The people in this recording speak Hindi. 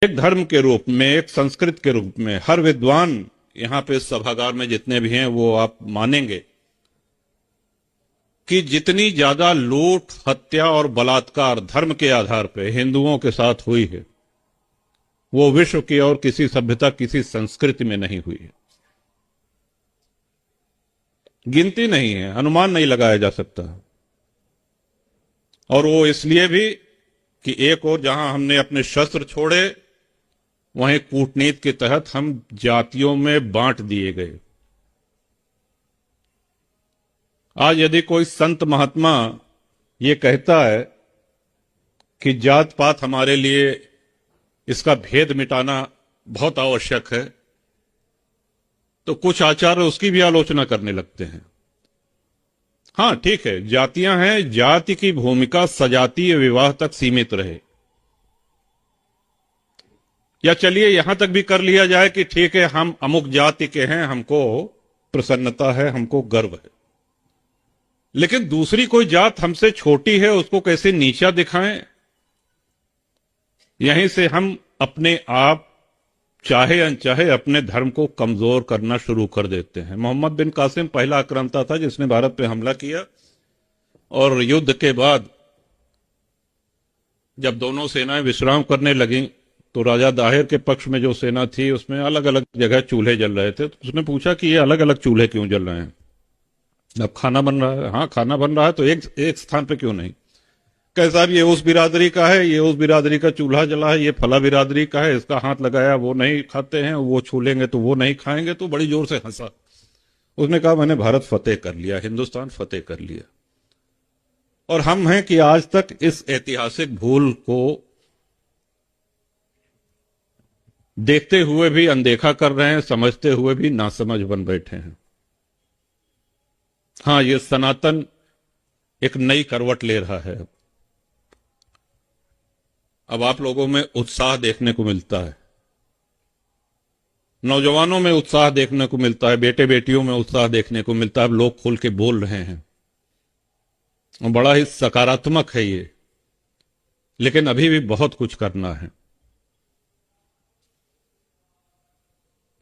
एक धर्म के रूप में, एक संस्कृत के रूप में हर विद्वान यहां पे सभागार में जितने भी हैं वो आप मानेंगे कि जितनी ज्यादा लूट, हत्या और बलात्कार धर्म के आधार पर हिंदुओं के साथ हुई है वो विश्व की और किसी सभ्यता, किसी संस्कृति में नहीं हुई है। गिनती नहीं है, अनुमान नहीं लगाया जा सकता। और वो इसलिए भी कि एक और जहां हमने अपने शस्त्र छोड़े वहीं कूटनीति के तहत हम जातियों में बांट दिए गए। आज यदि कोई संत महात्मा ये कहता है कि जात पात हमारे लिए इसका भेद मिटाना बहुत आवश्यक है, तो कुछ आचार्य उसकी भी आलोचना करने लगते हैं। हां ठीक है, जातियां हैं, जाति की भूमिका सजातीय विवाह तक सीमित रहे। या चलिए यहां तक भी कर लिया जाए कि ठीक है, हम अमुक जाति के हैं, हमको प्रसन्नता है, हमको गर्व है, लेकिन दूसरी कोई जात हमसे छोटी है उसको कैसे नीचा दिखाएं। यहीं से हम अपने आप चाहे अनचाहे अपने धर्म को कमजोर करना शुरू कर देते हैं। मोहम्मद बिन कासिम पहला आक्रांता था जिसने भारत पे हमला किया, और युद्ध के बाद जब दोनों सेनाएं विश्राम करने लगी तो राजा दाहिर के पक्ष में जो सेना थी उसमें अलग अलग जगह चूल्हे जल रहे थे। तो उसने पूछा कि ये अलग अलग चूल्हे क्यों जल रहे हैं? अब खाना बन रहा है। हाँ, खाना बन रहा है तो एक स्थान पे क्यों नहीं? कहे साहब ये उस बिरादरी का है, ये उस बिरादरी का चूल्हा जला है, ये फला बिरादरी का है, इसका हाथ लगाया वो नहीं खाते हैं, वो छू लेंगे तो वो नहीं खाएंगे। तो बड़ी जोर से हंसा। उसने कहा मैंने भारत फतेह कर लिया, हिंदुस्तान फतेह कर लिया। और हम हैं कि आज तक इस ऐतिहासिक भूल को देखते हुए भी अनदेखा कर रहे हैं, समझते हुए भी नासमझ बन बैठे हैं। हां, ये सनातन एक नई करवट ले रहा है। अब आप लोगों में उत्साह देखने को मिलता है, नौजवानों में उत्साह देखने को मिलता है, बेटे बेटियों में उत्साह देखने को मिलता है। अब लोग खुल के बोल रहे हैं, बड़ा ही सकारात्मक है ये। लेकिन अभी भी बहुत कुछ करना है।